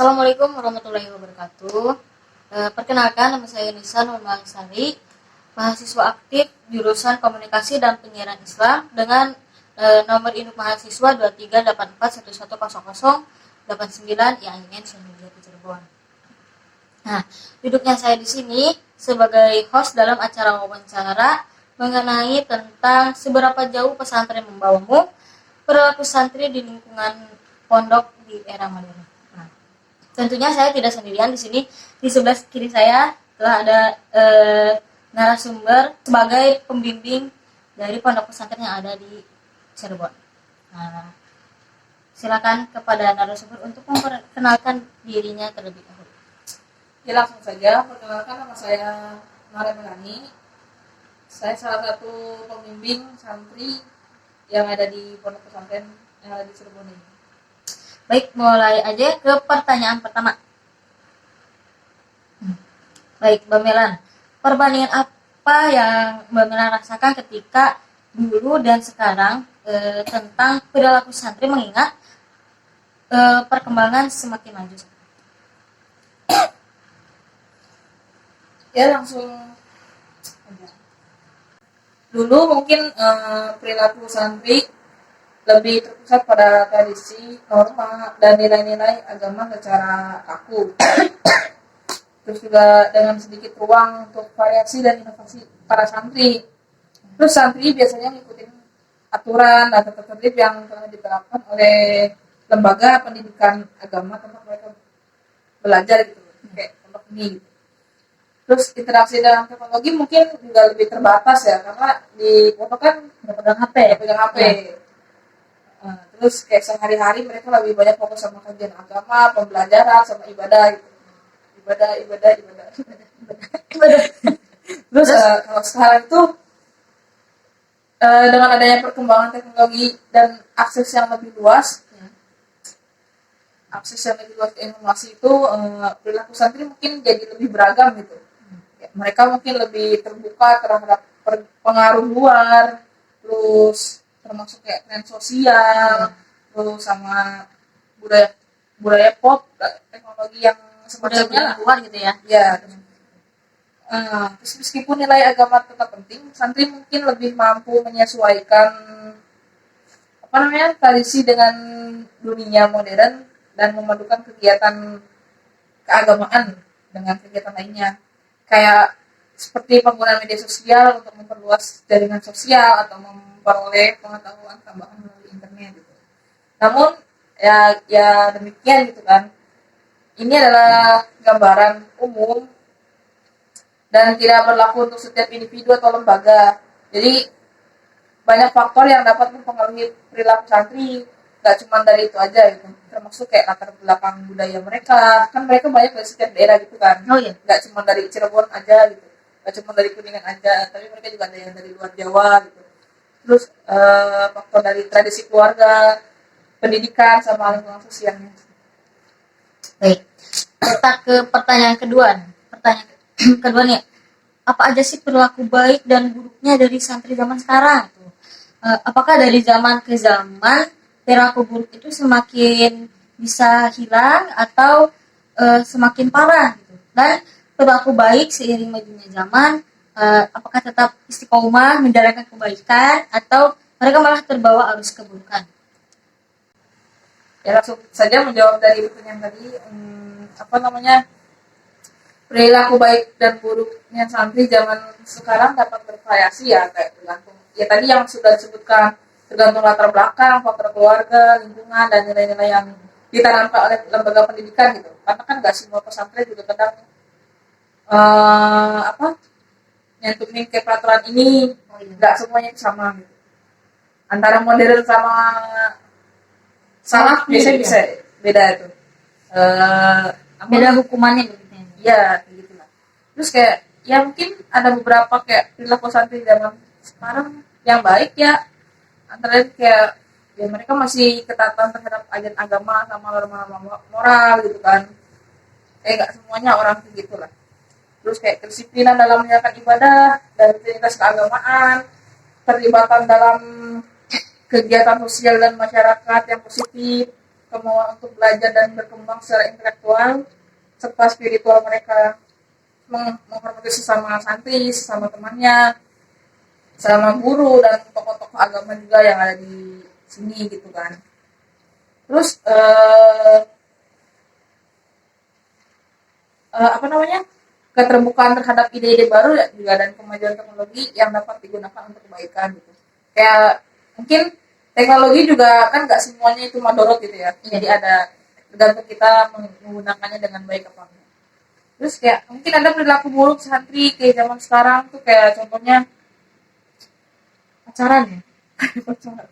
Assalamualaikum warahmatullahi wabarakatuh. Perkenalkan, nama saya Nisa Nurmanisari, mahasiswa aktif jurusan Komunikasi dan Penyiaran Islam dengan nomor induk mahasiswa 2384110089 yang ingin saya di Cirebon. Nah, duduknya saya di sini sebagai host dalam acara wawancara mengenai tentang seberapa jauh pesantren membawamu, perilaku santri di lingkungan pondok di era modern. Tentunya saya tidak sendirian di sini. Di sebelah kiri saya telah ada narasumber sebagai pembimbing dari pondok pesantren yang ada di Cirebon. Nah, silakan kepada narasumber untuk memperkenalkan dirinya terlebih dahulu. Ya, langsung saja. Perkenalkan, nama saya Maria Melani. Saya salah satu pembimbing santri yang ada di pondok pesantren yang ada di Cirebon ini. Baik, mulai aja ke pertanyaan pertama. Baik, Mbak Melan, perbandingan apa yang Mbak Melan rasakan ketika dulu dan sekarang tentang perilaku santri mengingat perkembangan semakin maju? Ya, langsung aja. Dulu mungkin perilaku santri lebih terpusat pada tradisi, norma, dan nilai-nilai agama secara kaku. Terus juga dengan sedikit ruang untuk variasi dan inovasi para santri. Terus santri biasanya ngikutin aturan dan tata tertib yang telah diterapkan oleh lembaga pendidikan agama tempat mereka belajar gitu, kayak tempat ini. Gitu. Terus interaksi dengan teknologi mungkin juga lebih terbatas ya, karena di foto kan Udah pegang HP. Ya. Terus kayak sehari-hari mereka lebih banyak fokus sama kajian agama, pembelajaran, sama ibadah gitu. Ibadah. Terus kalau sekarang itu dengan adanya perkembangan teknologi dan akses yang lebih luas ke informasi itu, perilaku santri mungkin jadi lebih beragam gitu. Mereka mungkin lebih terbuka terhadap pengaruh luar, terus termasuk kayak tren sosial, terus sama budaya pop, teknologi yang semacamnya luar gitu ya. Ya. Terus meskipun nilai agama tetap penting, santri mungkin lebih mampu menyesuaikan tradisi dengan dunia modern dan memadukan kegiatan keagamaan dengan kegiatan lainnya. Kayak seperti penggunaan media sosial untuk memperluas jaringan sosial atau memperoleh pengetahuan tambahan melalui internet gitu. Namun ya demikian gitu kan. Ini adalah gambaran umum dan tidak berlaku untuk setiap individu atau lembaga. Jadi banyak faktor yang dapat mempengaruhi perilaku santri, nggak cuma dari itu aja gitu. Termasuk kayak latar belakang budaya mereka. Kan mereka banyak dari setiap daerah gitu kan. Oh iya. Nggak cuma dari Cirebon aja gitu. Nggak cuma dari Kuningan aja, tapi mereka juga ada yang dari luar Jawa gitu. Terus faktor dari tradisi keluarga, pendidikan, sama lingkungan sosialnya. Baik, kita ke pertanyaan kedua. Pertanyaan kedua nih, apa aja sih perilaku baik dan buruknya dari santri zaman sekarang? Apakah dari zaman ke zaman perilaku buruk itu semakin bisa hilang atau semakin parah gitu? Dan perilaku baik seiring majunya zaman, apakah tetap istiqomah menjalankan kebaikan atau mereka malah terbawa arus keburukan? Ya, langsung saja menjawab dari pertanyaan tadi. Perilaku baik dan buruknya santri zaman sekarang dapat bervariasi ya, kayak tergantung. Ya tadi yang sudah disebutkan, tergantung latar belakang, faktor keluarga, lingkungan, dan nilai-nilai yang ditanamkan oleh lembaga pendidikan gitu. Karena kan nggak semua pesantren juga kadang nyentuhin ke peraturan ini, nggak semuanya sama gitu. Antara modern sama salah biasanya bisa beda itu. Beda hukumannya gitu. Ya, gitu lah. Terus kayak ya mungkin ada beberapa kayak perilaku santri zaman sekarang yang baik ya, antara kayak ya mereka masih ketatan terhadap ajaran agama sama norma-norma moral gitu kan. Kayak nggak semuanya orang kayak gitu lah. Terus kayak kedisiplinan dalam menjalankan ibadah dan rutinitas keagamaan, terlibatan dalam kegiatan sosial dan masyarakat yang positif, kemauan untuk belajar dan berkembang secara intelektual serta spiritual mereka, menghormati sesama santri, sesama temannya, sama guru dan tokoh-tokoh agama juga yang ada di sini gitu kan. Terus apa namanya, keterbukaan terhadap ide-ide baru juga dan kemajuan teknologi yang dapat digunakan untuk kebaikan gitu. Kayak mungkin teknologi juga kan nggak semuanya itu madorot gitu ya. Jadi ada tergantung kita menggunakannya dengan baik apa enggak. Terus kayak mungkin ada perilaku buruk santri kayak zaman sekarang tuh, kayak contohnya pacaran ya. pacaran.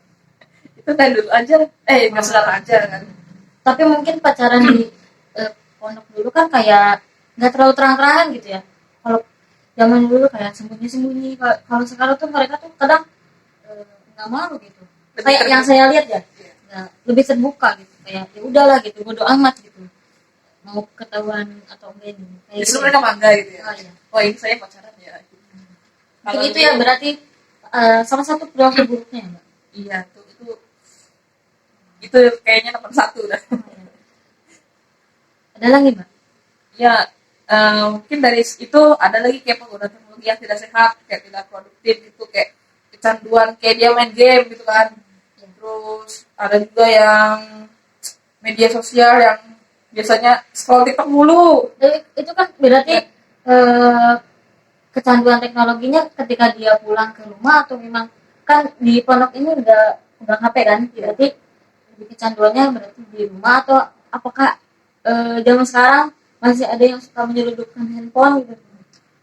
Itu kayak dulu aja, nggak sekarang aja kan. Tapi mungkin pacaran di pondok dulu kan kayak nggak terlalu terang-terangan gitu ya. Kalau zaman dulu kayak sembunyi-sembunyi. Kalau sekarang tuh mereka tuh kadang nggak malu gitu. Kayak yang saya lihat ya, lebih terbuka gitu. Kayak ya udahlah gitu, bodo amat gitu. Mau ketahuan atau enggak ini. Kayak Justru gitu. mereka bangga gitu ya. Oh, iya. Oh ini saya pacaran ya. Mungkin itu ya berarti salah satu perilaku buruknya ya, Mbak. Iya itu kayaknya nomor 1 dah. Oh, iya. Ada lagi, Mbak? Ya mungkin dari itu ada lagi kayak penggunaan teknologi yang tidak sehat, kayak tidak produktif gitu, kayak kecanduan kayak dia main game gitu kan. Terus ada juga yang media sosial yang biasanya scroll TikTok mulu. Itu kan berarti kecanduan teknologinya ketika dia pulang ke rumah atau memang kan di pondok ini udah HP kan, berarti lebih kecanduannya berarti di rumah atau apakah zaman sekarang masih ada yang suka menyeludupkan handphone gitu?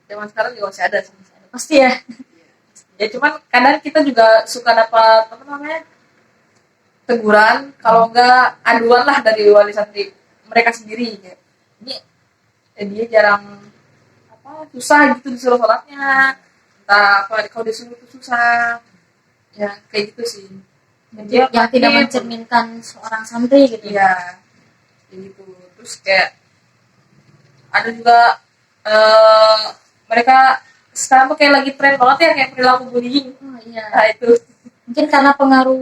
Zaman sekarang juga masih ada sih. Pasti ya. Ya cuman kadang kita juga suka dapat apa namanya, teguran, kalau enggak aduan lah dari wali santri mereka sendiri, kayak ini dia jarang apa, susah gitu disuruh sholatnya, entah apa kalau disuruh itu susah ya, kayak gitu sih. Jadi Yang tidak mencerminkan seorang santri gitu. ya kayak gitu. Terus kayak ada juga mereka sekarang tuh kayak lagi tren banget ya, kayak perilaku bullying. Oh iya. Nah itu Mungkin karena pengaruh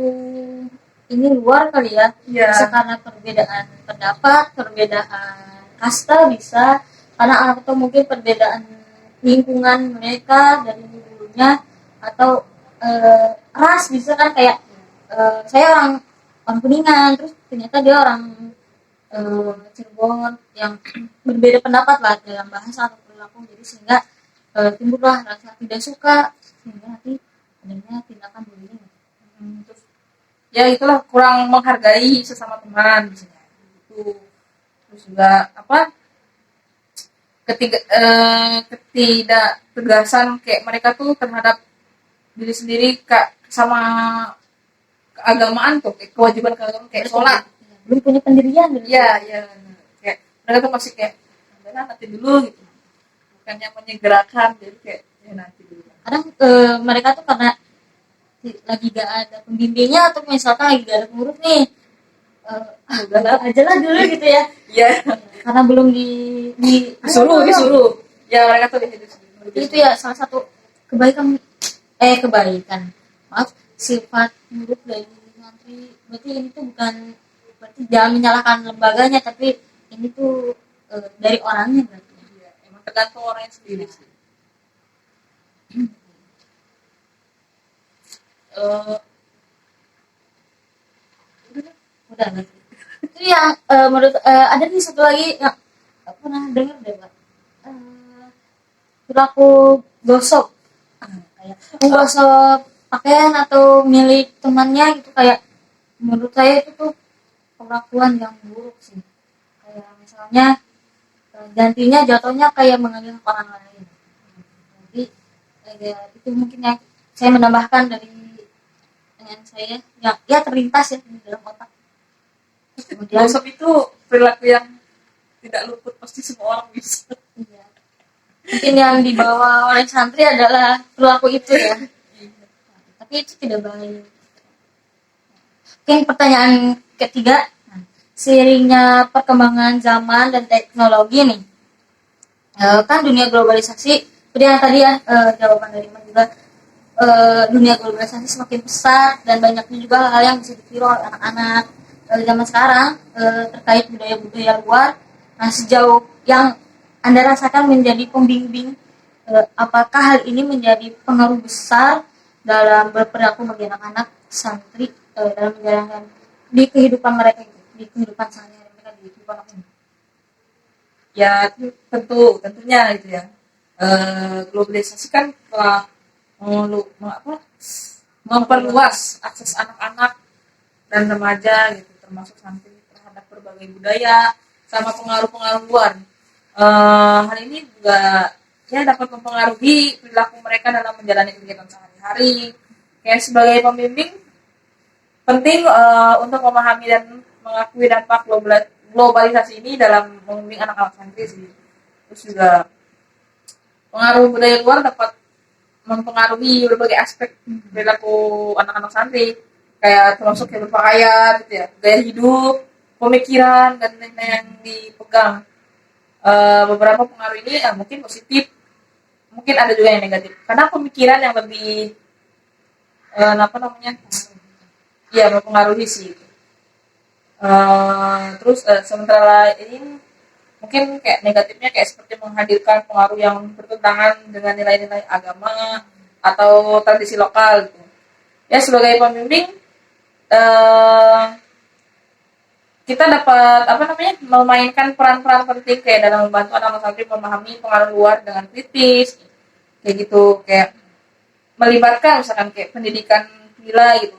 ini luar kali ya. ya. Bisa karena perbedaan pendapat, perbedaan kasta bisa, karena atau mungkin perbedaan lingkungan mereka dari dulunya, atau ras bisa kan, kayak saya orang Kuningan, terus ternyata dia orang Cirebon yang berbeda pendapat lah dalam bahasa atau perilaku, jadi sehingga timbullah rasa tidak suka, sehingga nanti adanya tindakan bullying. Terus ya itulah, kurang menghargai sesama teman misalnya gitu. Terus juga apa, ketidak tegasan kayak mereka tuh terhadap diri sendiri, kak, sama keagamaan tuh, kayak kewajiban keagamaan kayak sholat. Belum punya pendirian gitu. Iya kayak mereka tuh masih kayak nanti dulu gitu, bukannya menyegerakan, jadi kayak ya nanti dulu. Kadang mereka tuh karena lagi gak ada pembimbingnya, atau misalkan lagi gak ada pengurus nih, udahlah aja lah dulu gitu ya. Iya. Karena belum disuruh ya, mereka tuh itu ya salah satu kebaikan maaf, sifat buruk dari santri. Berarti ini tuh bukan, berarti jangan menyalahkan lembaganya, tapi ini tuh dari orangnya berarti. Iya, emang tergantung orangnya sendiri sih. Udah berarti. Itu yang menurut ada nih satu lagi yang pernah dengar deh, Pak. Perilaku gosok, kayak menggosok pakaian atau milik temannya gitu, kayak menurut saya itu tuh perlakuan yang buruk sih. Kayak misalnya gantinya jatuhnya kayak mengambil hak orang lain. Jadi ya, itu mungkin yang saya menambahkan dari dengan saya ya terlintas ya di dalam otak. Kemudian Gosok itu perilaku yang tidak luput, pasti semua orang bisa. iya, mungkin yang dibawa oleh santri adalah perilaku itu ya. Tapi itu tidak baik. Mungkin pertanyaan ketiga, seiringnya perkembangan zaman dan teknologi nih, kan dunia globalisasi, seperti yang tadi ya jawaban dari Mas juga, dunia globalisasi semakin pesat dan banyaknya juga hal yang bisa ditiru oleh anak-anak. zaman sekarang terkait budaya-budaya luar. Nah, sejauh yang Anda rasakan menjadi pembimbing, apakah hal ini menjadi pengaruh besar dalam berperilaku bagi anak-anak santri dalam menjalankan di kehidupan mereka itu, di kehidupan sehari-hari mereka di kehidupan ini? Ya tentunya gitu ya. Globalisasi kan telah memperluas akses anak-anak dan remaja gitu, termasuk santri terhadap berbagai budaya sama pengaruh-pengaruh luar. Hal ini juga ya dapat mempengaruhi perilaku mereka dalam menjalani kegiatan sehari-hari. Kayak sebagai pembimbing penting untuk memahami dan mengakui dampak globalisasi ini dalam membimbing anak-anak santri sih. Terus juga pengaruh budaya luar dapat mempengaruhi berbagai aspek perilaku anak-anak santri, kayak termasuk kayak berpakaian gitu ya, gaya hidup, pemikiran dan lain-lain yang dipegang. Beberapa pengaruh ini mungkin positif, mungkin ada juga yang negatif, karena pemikiran yang lebih apa namanya ya mempengaruhi sih. Terus sementara ini mungkin kayak negatifnya kayak seperti menghadirkan pengaruh yang bertentangan dengan nilai-nilai agama atau tradisi lokal gitu. Ya sebagai pembimbing kita dapat apa namanya memainkan peran-peran penting kayak dalam membantu anak-anak santri memahami pengaruh luar dengan kritis kayak gitu, kayak melibatkan misalkan kayak pendidikan nilai gitu,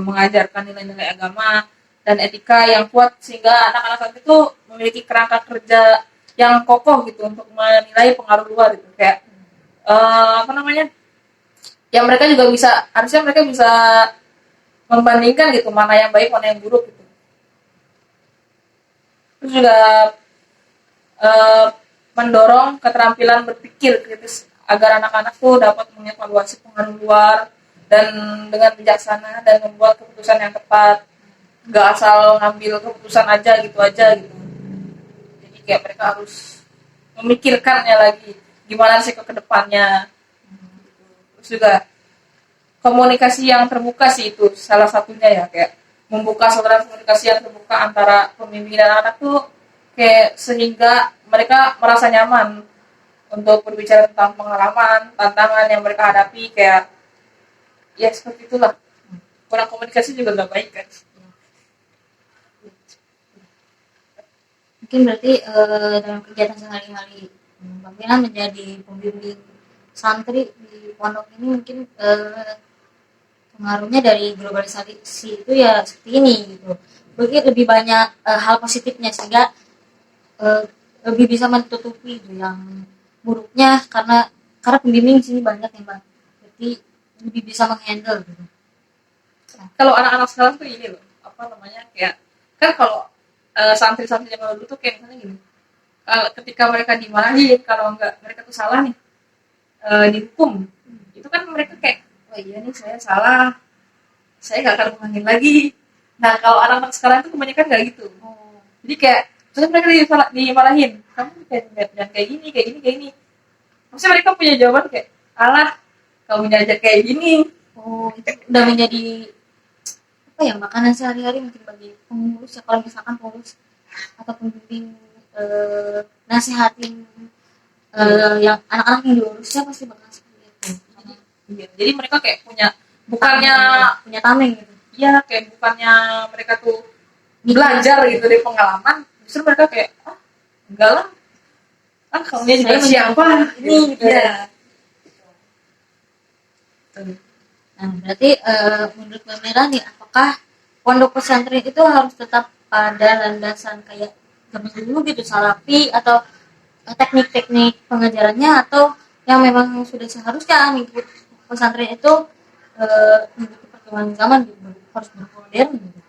mengajarkan nilai-nilai agama dan etika yang kuat sehingga anak-anak santri itu memiliki kerangka kerja yang kokoh gitu untuk menilai pengaruh luar gitu, kayak apa namanya ya mereka juga bisa, harusnya mereka bisa membandingkan gitu mana yang baik mana yang buruk gitu. Terus juga eh, mendorong keterampilan berpikir kritis agar anak-anak tuh dapat mengevaluasi pengaruh luar dan dengan bijaksana dan membuat keputusan yang tepat, nggak asal ngambil keputusan aja gitu. Jadi kayak mereka harus memikirkannya lagi gimana sih ke depannya. Terus juga komunikasi yang terbuka sih itu salah satunya ya, kayak membuka saluran komunikasi yang terbuka antara pembimbing dan anak tuh kayak sehingga mereka merasa nyaman untuk berbicara tentang pengalaman, tantangan yang mereka hadapi, kayak ya seperti itulah. Kurang komunikasi juga nggak baik kan. Mungkin berarti dalam kegiatan sehari-hari Mbak Mira menjadi pembimbing santri di pondok ini mungkin pengaruhnya dari globalisasi itu ya seperti ini gitu. Mungkin lebih banyak hal positifnya sehingga eh, lebih bisa menutupi itu yang buruknya, karena pembimbing sini banyak ya Mbak. Berarti lebih bisa menghandle gitu. Kalau anak-anak sekarang tuh ini loh, apa namanya, kayak kan kalau santri-santri zaman dulu tuh kayak misalnya gini, kalau ketika mereka dimarahin kalau enggak mereka tuh salah nih, dihukum, itu kan mereka kayak oh iya nih saya salah, saya nggak akan ngulangin lagi. Nah kalau anak-anak sekarang tuh kebanyakan nggak gitu. Jadi kayak terus mereka dimarahin, kamu jangan kayak gini kayak gini kayak gini. Maksudnya mereka punya jawaban kayak alah kamu aja kayak gini. Oh, itu udah menjadi apa ya, makanan sehari-hari mungkin bagi pengurus ya, kalau misalkan pengurus atau pembimbing nasihatin yang anak-anak yang diurusnya pasti bakal seperti itu. Iya, jadi mereka kayak bukannya punya tameng gitu. iya kayak bukannya mereka tuh belajar gitu dari pengalaman, justru mereka kayak enggak lah, kamu juga siapa ini gitu ya. Nah, berarti menurut Mbak Mira nih, apakah pondok pesantren itu harus tetap pada landasan kayak zaman dulu gitu, salafi, atau teknik-teknik pengajarannya, atau yang memang sudah seharusnya mengikut pesantren itu mengikuti perkembangan zaman gitu, harus bermodern gitu.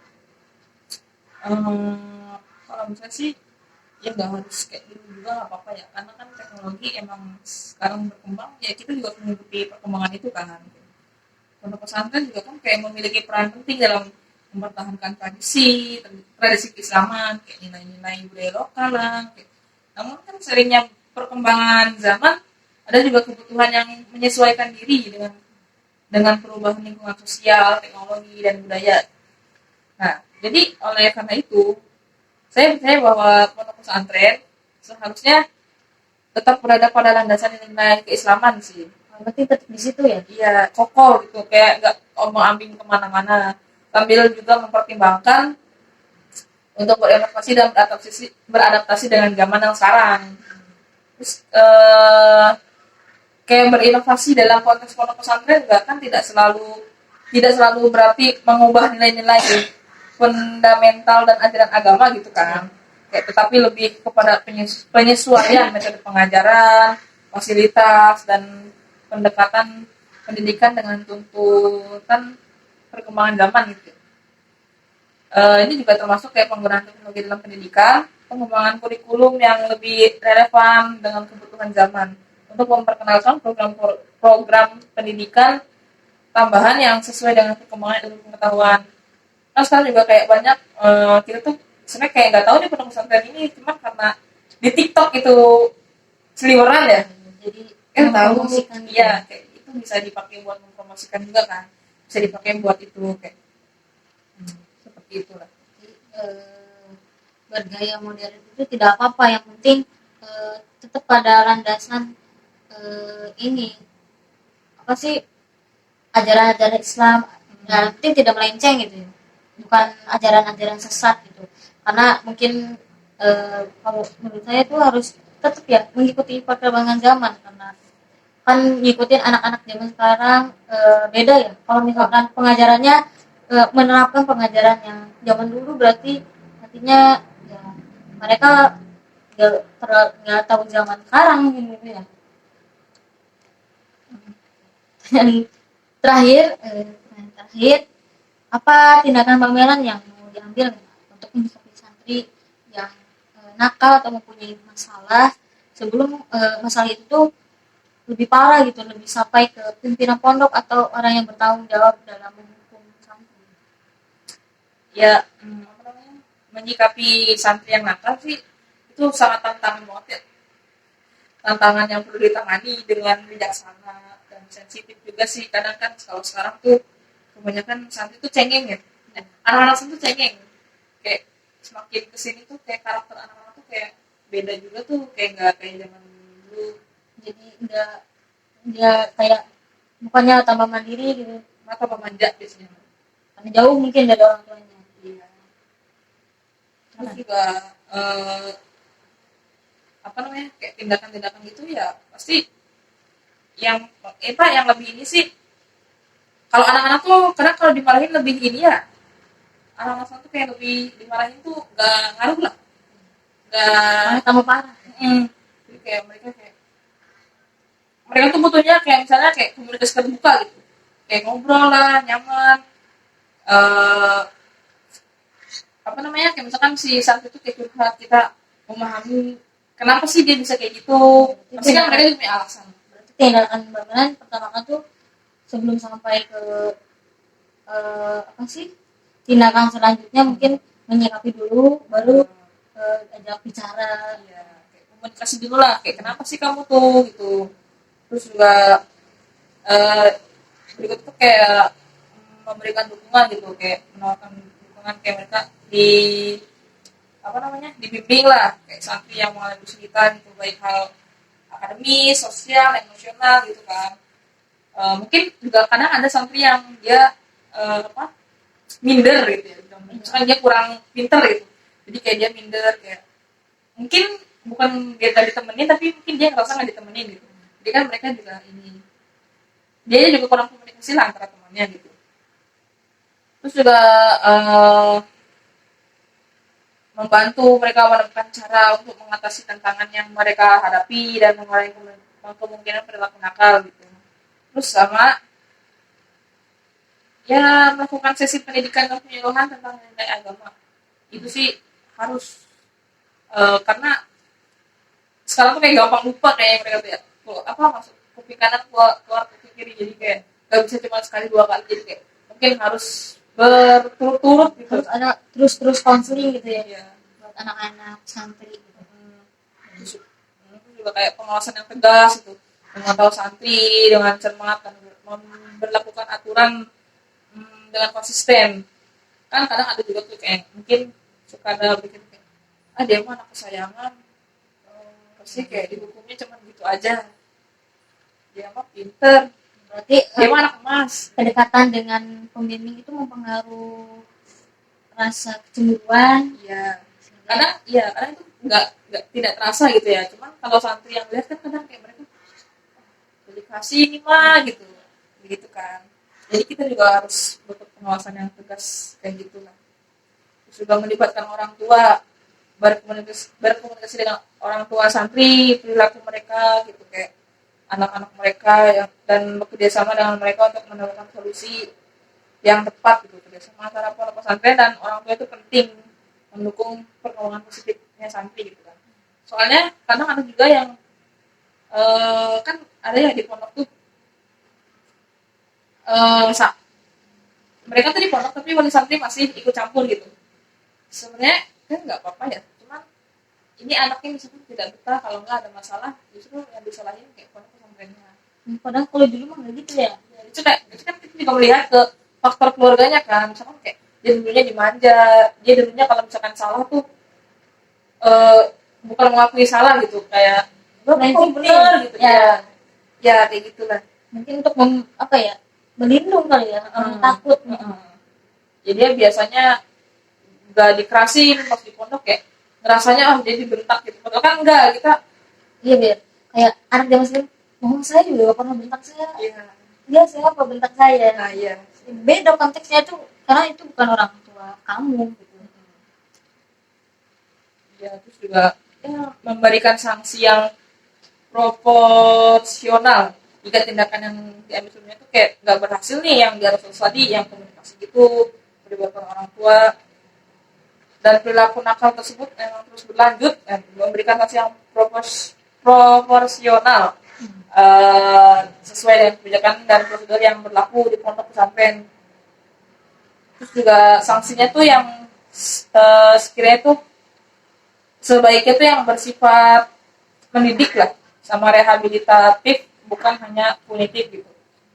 Kalau misalnya sih ya nggak harus kayak dulu juga nggak apa-apa ya, karena kan teknologi emang sekarang berkembang ya, kita juga harus mengikuti perkembangan itu kan. Pondok pesantren juga kan kayak memiliki peran penting dalam mempertahankan tradisi keislaman, kayak nilai-nilai budaya lokal lah. Kayak. Namun kan seringnya perkembangan zaman ada juga kebutuhan yang menyesuaikan diri dengan perubahan lingkungan sosial, teknologi dan budaya. Nah, jadi oleh karena itu, saya percaya bahwa pondok pesantren seharusnya tetap berada pada landasan nilai keislaman sih. Berarti tetap di situ ya. Iya, kokoh gitu, kayak nggak omong-ambing kemana-mana. Sambil juga mempertimbangkan untuk berinovasi dan beradaptasi dengan zaman yang sekarang. Terus kayak berinovasi dalam konteks pondok pesantren juga kan tidak selalu berarti mengubah nilai-nilai fundamental dan ajaran agama gitu kan. Kayak tetapi lebih kepada penyesuaian metode pengajaran, fasilitas dan pendekatan pendidikan dengan tuntutan perkembangan zaman gitu. Ini juga termasuk kayak penggunaan teknologi dalam pendidikan, pengembangan kurikulum yang lebih relevan dengan kebutuhan zaman untuk memperkenalkan program pendidikan tambahan yang sesuai dengan perkembangan ilmu pengetahuan. Nah sekarang juga kayak banyak kita tuh sebenarnya kayak nggak tahu nih pondok pesantren ini cuma karena di TikTok itu seliweran ya. Jadi Tahu mempromosikan iya kayak itu bisa dipakai buat mempromosikan juga kan, bisa dipakai buat itu kayak seperti itulah. Jadi, bergaya modern itu tidak apa-apa, yang penting tetap pada landasan ini apa sih, ajaran-ajaran Islam, yang penting tidak melenceng gitu ya, bukan ajaran-ajaran sesat gitu. Karena mungkin kalau menurut saya itu harus tetap ya mengikuti perkembangan zaman, karena kan ngikutin anak-anak zaman sekarang beda ya. Kalau misalkan pengajarannya menerapkan pengajaran yang zaman dulu, berarti artinya ya mereka nggak tahu zaman sekarang gitu ya. Dan terakhir, apa tindakan Bang Melan yang mau diambil untuk menyikapi santri yang nakal atau mempunyai masalah sebelum masalah itu tuh lebih parah gitu, lebih sampai ke pimpinan pondok atau orang yang bertanggung jawab dalam menghukum santri. Ya apa namanya, menyikapi santri yang nakal sih itu sangat tantangan banget ya, tantangan yang perlu ditangani dengan bijaksana dan sensitif juga sih. Kadang kan kalau sekarang tuh kebanyakan santri tuh cengeng ya, anak-anak santri tuh cengeng, kayak semakin kesini tuh kayak karakter anak-anak tuh kayak beda juga tuh, kayak nggak kayak zaman dulu. Jadi enggak, dia kayak bukannya tambah mandiri gitu, Mata pemanja biasanya. karena jauh mungkin dari orang tuanya. Iya. Terus juga apa namanya, kayak tindakan-tindakan gitu ya pasti yang yang lebih ini sih, kalau anak-anak tuh kadang kalau dimarahin lebih ini ya, anak-anak tuh kayak lebih dimarahin tuh gak ngaruh lah, Malah gak tambah parah. jadi kayak mereka tuh butuhnya kayak misalnya kayak komunikasi terbuka gitu, kayak ngobrol lah nyaman, eh apa namanya, kayak misalkan si santri itu kayak curhat, kita memahami kenapa sih dia bisa kayak gitu, pasti kan mereka juga punya alasan. Berarti tindakan Bang Melan pertama kan tuh sebelum sampai ke apa sih, tindakan selanjutnya mungkin menyikapi dulu, baru ajak bicara. Iya, kayak komunikasi dulu lah, kayak kenapa sih kamu tuh gitu. Terus juga eh, berikut tuh kayak memberikan dukungan gitu, kayak menawarkan dukungan, kayak mereka di apa namanya, dibimbing lah kayak santri yang mengalami kesulitan gitu, baik hal akademis, sosial, emosional gitu kan. Mungkin juga kadang ada santri yang dia apa, minder gitu ya, misalnya dia kurang pinter gitu, jadi kayak dia minder, kayak mungkin bukan dia gak ditemenin tapi mungkin dia ngerasa nggak ditemenin gitu, jadi kan mereka juga ini, dia juga kurang komunikasi lah antara temannya gitu. Terus juga membantu mereka menemukan cara untuk mengatasi tantangan yang mereka hadapi dan mengurangi kemungkinan perilaku nakal gitu. Terus sama ya melakukan sesi pendidikan dan penyuluhan tentang nilai agama, itu sih harus, karena sekarang tuh kayak gampang lupa kayak mereka tuh ya, apa masuk kuping kanan keluar kuping kiri, jadi kayak gak bisa cuma sekali dua kali, jadi kayak mungkin harus berturut-turut gitu. Harus ada terus konseling gitu ya, Ya. buat anak-anak santri gitu. Terus juga kayak pengawasan yang tegas itu, memantau santri dengan cermat dan memperlakukan aturan dengan konsisten. Kan kadang ada juga tuh kayak mungkin suka ada bikin kayak dia mah anak kesayangan, pasti kayak dihukumnya cuma gitu aja, dia mah pinter, Berarti dia mah anak emas. kedekatan dengan pembimbing itu mempengaruhi rasa kecemburuan. Iya, kadang itu nggak tidak terasa gitu ya, cuman kalau santri yang lihat kan kadang kayak mereka dedikasi ini mah gitu, begitu kan. Jadi kita juga harus butuh pengawasan yang tegas kayak gitu lah. Terus juga melibatkan orang tua, berkomunikasi dengan orang tua santri, perilaku mereka gitu, kayak anak-anak mereka yang, dan bekerja sama dengan mereka untuk menemukan solusi yang tepat gitu. Kerjasama antara pondok pesantren dan orang tua itu penting, mendukung perkembangan positifnya santri gitu kan. Soalnya kadang ada juga yang kan ada ya di pondok tuh mereka tuh di pondok tapi wali santri masih ikut campur gitu. Sebenarnya kan nggak apa-apa ya, cuman ini anaknya misalkan tidak betah, kalau nggak ada masalah justru yang disalahin kayak pondok pesantrennya. Padahal kalau dulu mah nggak gitu ya. Ya, itu kan kita juga melihat ke faktor keluarganya kan, misalkan kayak dia dulunya dimanja, dia dulunya kalau misalkan salah tuh eh, bukan mengakui salah gitu, kayak kok bener gitu ya, ya kayak gitulah. Mungkin untuk apa ya, melindung kali ya, takut. Jadi dia biasanya nggak dikerasin pas di pondok, kayak ngerasanya dia dibentak gitu, padahal kan enggak, kita Iya biar kayak anak zaman sekarang, mama saya juga gak pernah bentak saya. iya. Dia siapa bentak saya? Nah iya, Beda konteksnya tuh, karena itu bukan orang tua kamu gitu. ya terus juga ya, memberikan sanksi yang proporsional jika tindakan yang diambil sebelumnya itu kayak nggak berhasil nih, yang di Rasul tadi yang komunikasi gitu, melibatkan orang tua, dan perilaku nakal tersebut memang terus berlanjut, memberikan sanksi yang proporsional sesuai dengan kebijakan dan prosedur yang berlaku di pondok pesantren. Terus juga sanksinya tuh yang sekiranya tuh sebaiknya tuh yang bersifat mendidik lah, sama rehabilitatif, bukan hanya punitif gitu.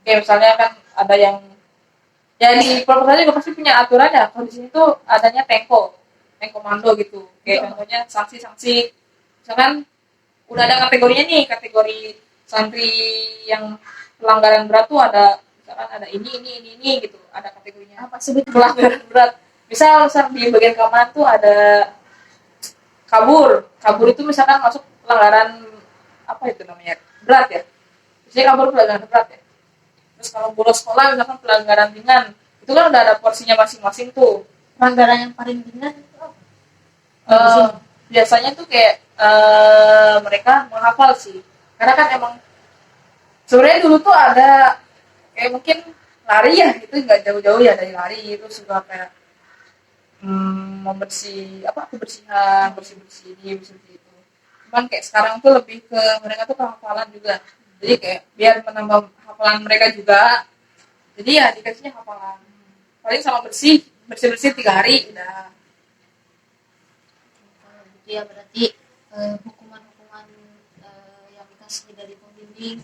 Kayak misalnya kan ada yang ya di proposal juga pasti punya aturan ya. Kalau di sini tuh adanya komando gitu. Kayak contohnya sanksi-sanksi. Misalkan udah ada kategorinya nih, kategori santri yang pelanggaran berat tuh ada, misalkan ada ini gitu. Ada kategorinya. Apa sebut Pelanggaran berat. Misal di bagian keamanan tuh ada kabur itu misalkan masuk pelanggaran apa itu namanya, berat ya, biasanya kabur pelanggaran berat ya. Terus kalau bolos sekolah misalkan pelanggaran ringan, itu kan udah ada porsinya masing-masing tuh. pelanggaran yang paling ringan itu apa? Biasanya tuh kayak mereka menghafal sih, karena kan emang sebenarnya dulu tuh ada kayak mungkin lari ya, itu nggak jauh-jauh ya dari lari, itu juga kayak kebersihan, bersih ini, bersih itu. Cuman kayak sekarang tuh lebih ke mereka tuh hafalan juga. Jadi kayak biar menambah hafalan mereka juga. Jadi ya dikasihnya hafalan. Paling sama bersih 3 hari udah. Gitu ya, berarti hukuman-hukuman yang dikasih dari pembimbing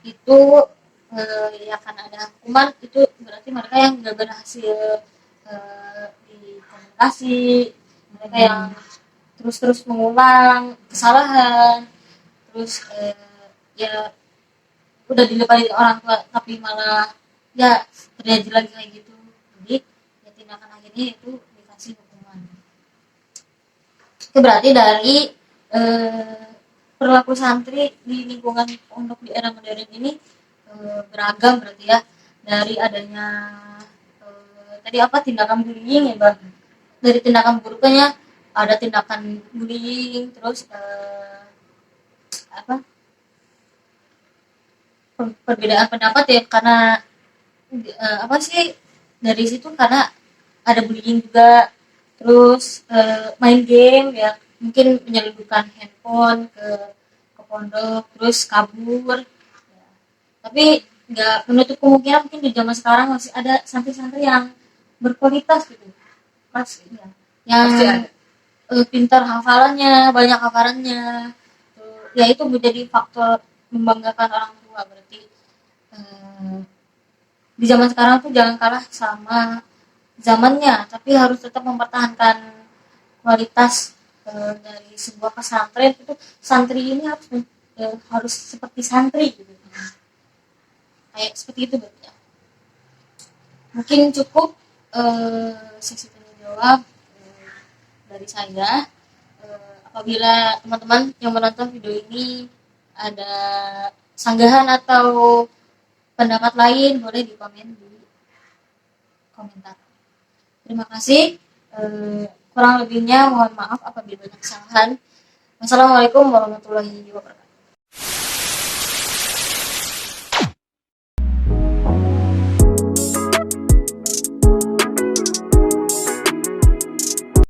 itu ya akan ada hukuman, itu berarti mereka yang nggak berhasil di komunikasi, mereka yang terus mengulang kesalahan, terus ya udah dilepasin orang tua tapi malah ya terjadi lagi kayak gitu. Jadi ya tindakan akhirnya itu dikasih hukuman. Itu berarti dari perilaku santri di lingkungan pondok di era modern ini beragam berarti ya, dari adanya tadi apa, tindakan bullying ya bang, dari tindakan buruknya ada tindakan bullying, terus apa, perbedaan pendapat ya, karena apa sih, dari situ karena ada bullying juga, terus main game ya, mungkin menyelundupkan handphone ke pondok, terus kabur ya. Tapi nggak menutup kemungkinan mungkin di zaman sekarang masih ada santri-santri yang berkualitas gitu, Masih. ya, yang pintar hafalannya, banyak hafalannya. Ya itu menjadi faktor membanggakan orang tua. Berarti di zaman sekarang tuh jangan kalah sama zamannya, tapi harus tetap mempertahankan kualitas dari sebuah pesantren. Itu santri ini harus seperti santri gitu, kayak seperti itu berarti ya. Mungkin cukup sesi tanya jawab dari saya. Apabila teman-teman yang menonton video ini ada sanggahan atau pendapat lain, boleh di komen di komentar. Terima kasih. Kurang lebihnya mohon maaf apabila banyak kesalahan. Wassalamualaikum warahmatullahi wabarakatuh.